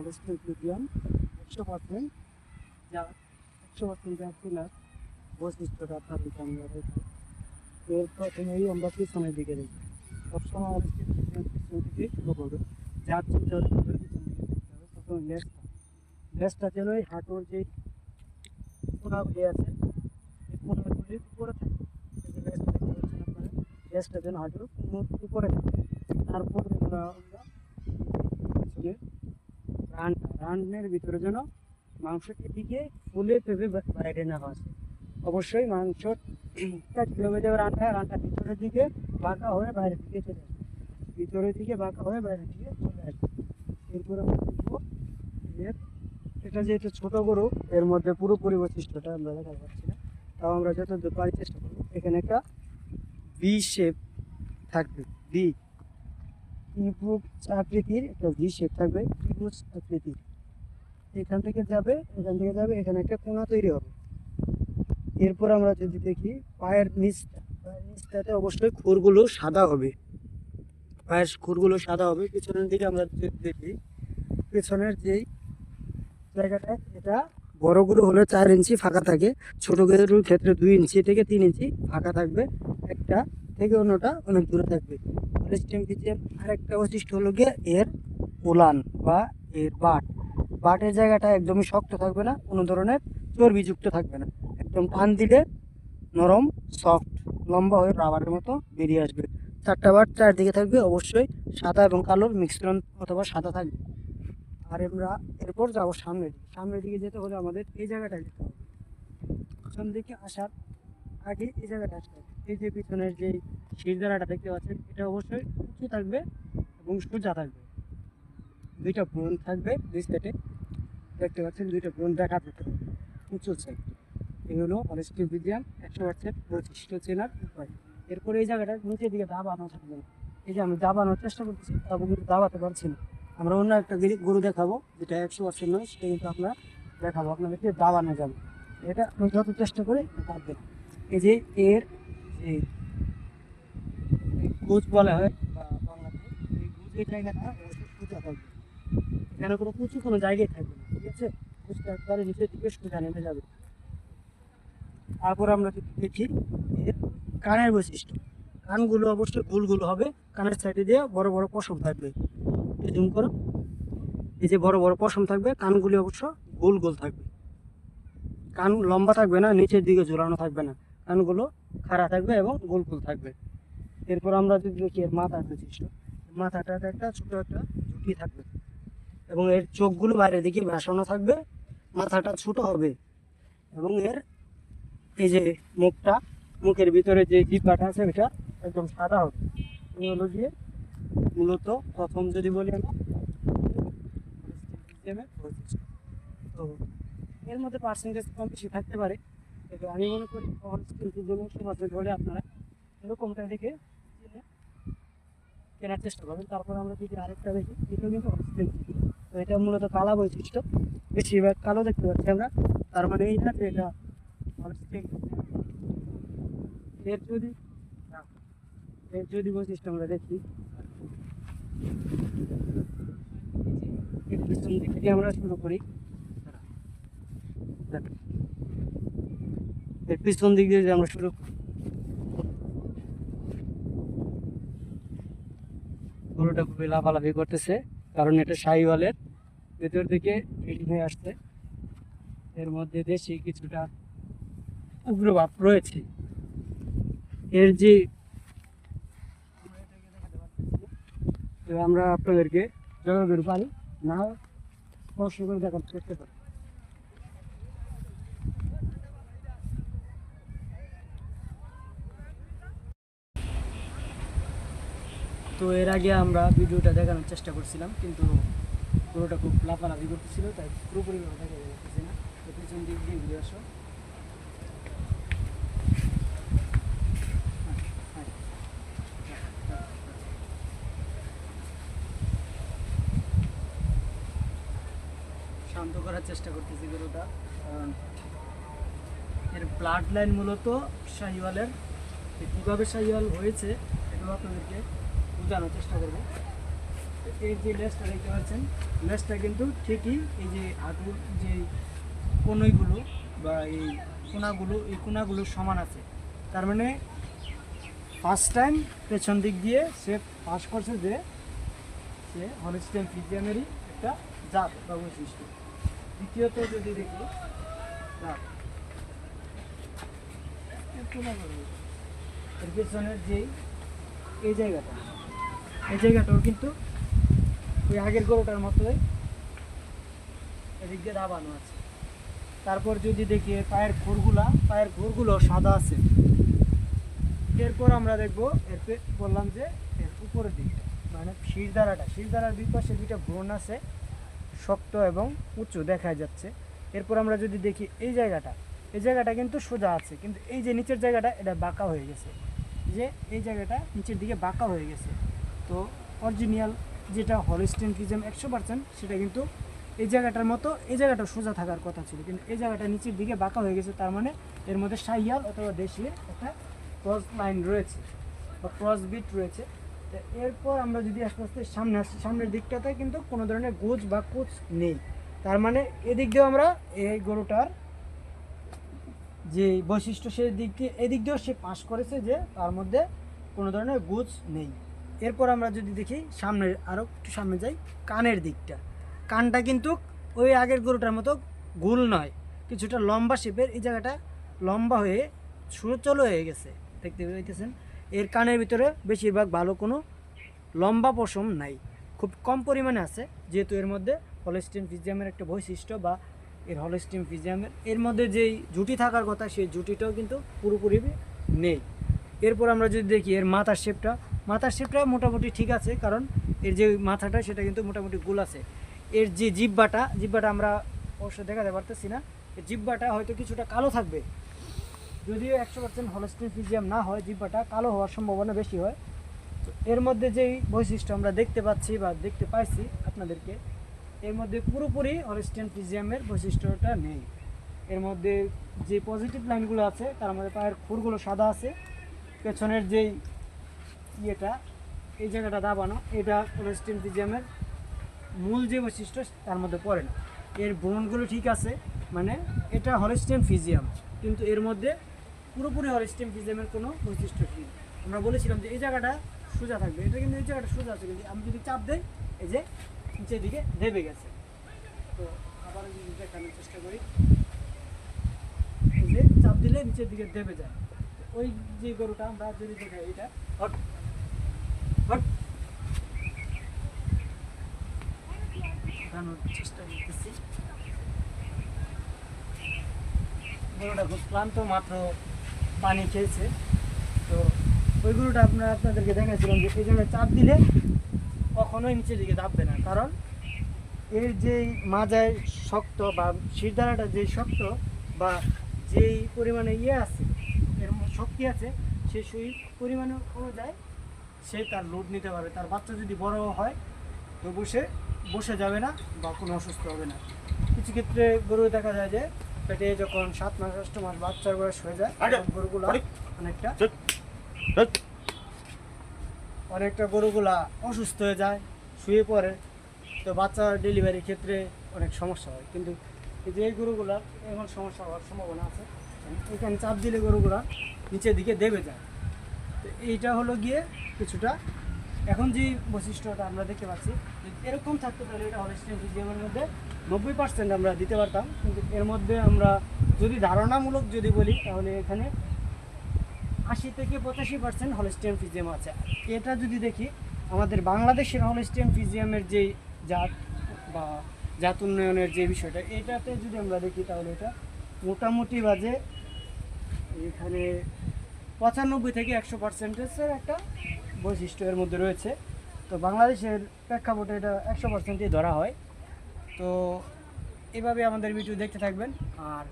Holstein Friesian 100% যা 100% যা কিনা বৈশিষ্ট্যটা আপনাদেরকে আমরা দেখি। এর প্রথমেই আমরা পিছনের দিকে দেখি। সবসময় হলস্টেইন ফ্রিজিয়ান পিছন থেকে শুরু করবে। যার চিন্তা হচ্ছে পিছন দিকে দেখতে হবে। প্রথমে লেজটা যেন এই হাঁটুর যে কোনাগুলি আছে এই কোনাগুলির উপরে থাকে। এই যে লেজটা দেখতে পাচ্ছেন আপনারা, লেজটা যেন হাঁটুর উপরে থাকে। তারপরে আমরা পিছনে রানের ভিতরে যেন মাংসটি দিকে ফুলে ফেপে বাইরে না আসে। অবশ্যই মাংসটা কীভাবে যাবে রানটা ভিতরের দিকে বাঁকা হয়ে বাইরের দিকে চলে আসবে, ভিতরের দিকে বাঁকা হয়ে বাইরের দিকে চলে আসবে। এরপর আমরা দেখবো এর এটা যেহেতু ছোট গরু, এর মধ্যে পুরোপুরি বৈশিষ্ট্যটা আমরা দেখাতে পারছি না, তাও আমরা যতদূর পারি চেষ্টা করবো। এখানে একটা ভি শেপ থাকবে, ত্রিভুজ আকৃতির একটা ভি শেপ থাকবে, ত্রিভুজ আকৃতির। এখান থেকে যাবে এখানে একটা কোণা তৈরি হবে। এরপর আমরা যদি দেখি পায়ের নিচটাতে অবশ্যই খুরগুলো সাদা হবে, পায়ের খুরগুলো সাদা হবে। পিছনের দিকে আমরা যদি দেখি পেছনের যেই জায়গাটা, এটা বড় গরু হলে 4 ইঞ্চি ফাঁকা থাকে, ছোট গরুর ক্ষেত্রে 2 ইঞ্চি থেকে 3 ইঞ্চি ফাঁকা থাকবে, একটা থেকে অন্যটা অনেক দূরে থাকবে। হলস্টেইন ফ্রিজিয়ান আরেকটা বৈশিষ্ট্য হলো গিয়ে এর উলান বা এর বাটের জায়গাটা একদমই শক্ত থাকবে না, কোনো ধরনের চর্বিযুক্ত থাকবে না, একদম টান দিলে নরম সফট লম্বা হয়ে রাবারের মতো বেরিয়ে আসবে। 4টা বাট চারদিকে থাকবে, অবশ্যই সাদা এবং কালোর মিশ্রণ অথবা সাদা থাকবে। আর আমরা এরপর যাবো সামনের দিকে যেতে হলে আমাদের এই জায়গাটা যেতে হবে। পিছন দিকে আসার আগে এই জায়গাটা আসতে হবে। এই যে পিছনের যে শিরদাঁড়াটা দেখতে পাচ্ছেন, এটা অবশ্যই উঁচু থাকবে এবং সোজা থাকবে। 2টা ব্রণ থাকবে দুই সাইডে, দেখতে পাচ্ছেন 2টা ব্রণ দেখা যেতে হবে উঁচু সাইড। এই হলো হলস্টেইন ফ্রিজিয়ান 100% বৈশিষ্ট্য চেনার উপায়। এরপরে এই জায়গাটা নিচের দিকে দাবানো থাকবে না। এই যে আমি দাবানোর চেষ্টা করতেছি, তবে কিন্তু দাবাতে পারছি না। আমরা অন্য একটা গরু দেখাবো যেটা 100% নয়, সেটা কিন্তু আমরা দেখাবো আপনাদেরকে দাবানো যাবে। এটা আমি যত চেষ্টা করে পারবেন। এই যে এর যে গোছ বলা হয় বা বাংলাতে, এই গোছের জায়গাটা অবশ্যই সোজা থাকবে, এখানে কোনো জায়গায় থাকবে না, ঠিক আছে? গোছটা একবারে নিচের দিকে সোজা নেমে যাবে। তারপর আমরা যদি দেখি এর কানের বৈশিষ্ট্য, কানগুলো অবশ্যই গোল হবে, কানের সাইডে দিয়ে বড় বড় পশম থাকবে। জুম করো, এই যে বড় বড় পশম থাকবে, কানগুলি অবশ্য গোল থাকবে, কান লম্বা থাকবে না, নিচের দিকে ঝোলানো থাকবে না, কানগুলো খাড়া থাকবে এবং গোল থাকবে। এরপর আমরা যদি দেখি এর মাথার বৈশিষ্ট্য, মাথাটাতে একটা ছোট একটা ঝুঁকি থাকবে এবং এর চোখগুলো বাইরের দিকে ভাসানো থাকবে, মাথাটা ছোট হবে এবং এর এই যে মুখের ভিতরে যে জিহ্বাটা আছে এটা একদম সাদা হবে। এই হলো গিয়ে মূলত প্রথম যদি বলি আমি তো এর মধ্যে পার্সেন্টেজ কম বেশি থাকতে পারে, তবে আমি মনে করি ধরে আপনারা এরকমটা দেখে কেনার চেষ্টা করবেন। তারপর আমরা যদি আরেকটা দেখি, এটা কিন্তু তো এটা মূলত কালো বৈশিষ্ট্য, বেশিরভাগ কালো দেখতে পাচ্ছি আমরা, তার মানে এই না যে এটা এর যদি বৈশিষ্ট্য আমরা দেখি, পিছন দিক থেকে আমরা শুরু করি। এর পিছন দিক দিয়ে আমরা শুরু করি, গরুটা খুবই লাফালাফি করতেছে, কারণ এটা শাহিওয়ালের ভেতর থেকে রেডি হয়ে আসছে, এর মধ্যে দেশি কিছুটা উগ্রভাব রয়েছে। এর যে আমরা আপনাদেরকে যতদূর পারি না স্পর্শ করে দেখার চেষ্টা করি। তো এর আগে আমরা ভিডিওটা দেখানোর চেষ্টা করছিলাম, কিন্তু পুরোটা খুব লাফালাফি করতেছিল, তাই পুরোপুরিভাবে দেখা যাচ্ছে না। তো পিছন দিক দিয়ে ঘুরে আসো। শান্ত করার চেষ্টা করতেছি গরুটা, কারণ এর ব্লাড লাইন মূলত শাহিওয়ালের। কীভাবে শাহিওয়াল হয়েছে এটাও আপনাদেরকে বোঝানোর চেষ্টা করবো। এই যে লেজটা দেখতে পাচ্ছেন, লেজটা কিন্তু ঠিকই এই যে হাঁটুর যে কনুইগুলো বা এই কোনাগুলো, এই কোনাগুলো সমান আছে। তার মানে ফার্স্ট টাইম পেছন দিক দিয়ে সে পাস করছে যে সে হলস্টাইন ফ্রিজিয়ানেরই একটা জাত বা বৈশিষ্ট্য। দ্বিতীয়ত যদি দেখি এর পেছনের যেই এই জায়গাটাও কিন্তু ওই আগের গরুটার মতোই এদিক দিয়ে দাবানো আছে। তারপর যদি দেখি পায়ের খুরগুলো সাদা আছে। এরপর আমরা দেখবো বললাম যে এর উপরের দিকটা মানে শিরদাঁড়ার দুই পাশে দুইটা ব্রণ আছে, শক্ত এবং উঁচু দেখা যাচ্ছে। এরপর আমরা যদি দেখি এই জায়গাটা কিন্তু সোজা আছে, কিন্তু এই যে নিচের জায়গাটা এটা বাঁকা হয়ে গেছে, যে এই জায়গাটা নিচের দিকে বাঁকা হয়ে গেছে। তো অরিজিনাল যেটা হলস্টাইন ফ্রিজিয়ান 100% সেটা কিন্তু এই জায়গাটার মতো এই জায়গাটা সোজা থাকার কথা ছিল, কিন্তু এই জায়গাটা নিচের দিকে বাঁকা হয়ে গেছে। তার মানে এর মধ্যে শাহিয়াল অথবা দেশীয় একটা ক্রস লাইন রয়েছে বা ক্রস বিট রয়েছে। এরপর আমরা যদি আস্তে আস্তে সামনে আসি, সামনের দিকটাতে কিন্তু কোনো ধরনের গোজ বা কোচ নেই। তার মানে এদিক দিয়েও আমরা এই গরুটার যে বৈশিষ্ট্য এদিক দিয়েও সে পাস করেছে যে তার মধ্যে কোনো ধরনের গোজ নেই। এরপর আমরা যদি দেখি সামনে আরও একটু সামনে যাই, কানের দিকটা, কানটা কিন্তু ওই আগের গরুটার মতো গোল নয়, কিছুটা লম্বা শেপের। এই জায়গাটা লম্বা হয়ে সুচলো হয়ে গেছে, দেখতে পাইতেছেন। এর কানের ভিতরে বেশিরভাগ ভালো কোনো লম্বা পশম নাই, খুব কম পরিমাণে আছে, যেহেতু এর মধ্যে হলস্টাইন ফ্রিজিয়ামের একটা বৈশিষ্ট্য বা এর হলস্টাইন ফ্রিজিয়ামের এর মধ্যে যেই জুটি থাকার কথা সেই জুটিটাও কিন্তু পুরোপুরি নেই। এরপর আমরা যদি দেখি এর মাথার শেপটা মোটামুটি ঠিক আছে, কারণ এর যে মাথাটা সেটা কিন্তু মোটামুটি গোল আছে। এর যে জিহ্বাটা আমরা অবশ্য দেখাতে পারতেছি না, এর জিহ্বাটা হয়তো কিছুটা কালো থাকবে, যদিও 100% হলস্টাইন ফ্রিজিয়াম না হয়, জিহ্বাটা কালো হওয়ার সম্ভাবনা বেশি হয়। তো এর মধ্যে যেই বৈশিষ্ট্য আমরা দেখতে পাচ্ছি বা দেখতে পাইছি আপনাদেরকে, এর মধ্যে পুরোপুরি হলস্টাইন ফ্রিজিয়ামের বৈশিষ্ট্যটা নেই। এর মধ্যে যে পজিটিভ লাইনগুলো আছে তার মধ্যে পায়ের খুরগুলো সাদা আছে, পেছনের যেই এই জায়গাটা দাবানো, এটা হলস্টাইন ফ্রিজিয়ামের মূল যে বৈশিষ্ট্য তার মধ্যে পড়ে না। এর ব্রণগুলো ঠিক আছে, মানে এটা হলস্টাইন ফ্রিজিয়াম, কিন্তু এর মধ্যে পুরোপুরি হলস্টাইন ফ্রিজিয়ামের কোনো বৈশিষ্ট্য নেই। আমরা বলেছিলাম যে এই জায়গাটা সোজা থাকবে, এটা কিন্তু এই জায়গাটা সোজা আছে, কিন্তু আমি যদি চাপ দেই এই যে নিচের দিকে দেবে গেছে। তো আবার যদি দেখানোর চেষ্টা করি, এই যে চাপ দিলে নিচের দিকে দেবে যায়। ওই যে গরুটা আমরা যদি দেখাই, এটা হট হট দেখানোর চেষ্টা করতেছি। গরুটা খুব ক্লান্ত, মাত্র পানি খেয়েছে। তো ওই গরুটা আপনাদেরকে দেখাচ্ছিলাম যে এই জন্য চাপ দিলে কখনোই নিচের দিকে দাববে না, কারণ এর যেই মাজায় শক্ত বা শিরদাঁড়াটা যেই শক্ত বা যেই পরিমাণে আছে, এর শক্তি আছে, সেই পরিমাণে অনুযায়ী সে তার লোড নিতে পারবে। তার বাচ্চা যদি বড় হয় তো বসে যাবে না বা কোনো অসুস্থ হবে না। কিছু ক্ষেত্রে গরু দেখা যায় যে পেটে যখন 7 মাস 8 মাস বাচ্চার বয়স হয়ে যায়, গরুগুলা অনেকটা গরুগুলা অসুস্থ হয়ে যায়, শুয়ে পড়ে। তো বাচ্চার ডেলিভারির ক্ষেত্রে অনেক সমস্যা হয়, কিন্তু এই যে এই গরুগুলার এখন সমস্যা হওয়ার সম্ভাবনা আছে। এখানে চাপ দিলে গরুগুলা নিচের দিকে দেবে যায়। তো এইটা হলো গিয়ে কিছুটা এখন যে বৈশিষ্ট্যটা আমরা দেখতে পাচ্ছি, এরকম থাকতে পারে এটা হলস্টাইন ফ্রিজিয়ামের মধ্যে 90% আমরা দিতে পারতাম, কিন্তু এর মধ্যে আমরা যদি ধারণামূলক যদি বলি তাহলে এখানে 80 থেকে 85% হলস্টাইন ফ্রিজিয়াম আছে। এটা যদি দেখি আমাদের বাংলাদেশের হলস্টাইন ফ্রিজিয়ামের যে জাত বা জাত উন্নয়নের যে বিষয়টা, এটাতে যদি আমরা দেখি তাহলে এটা মোটামুটি বাজে এখানে 95 থেকে 100%-এর একটা বৈশিষ্ট্য এর মধ্যে রয়েছে। তো বাংলাদেশের প্রেক্ষাপটে এটা 100%ই ধরা হয়। তো এভাবে আমাদের ভিডিও দেখতে থাকবেন। আর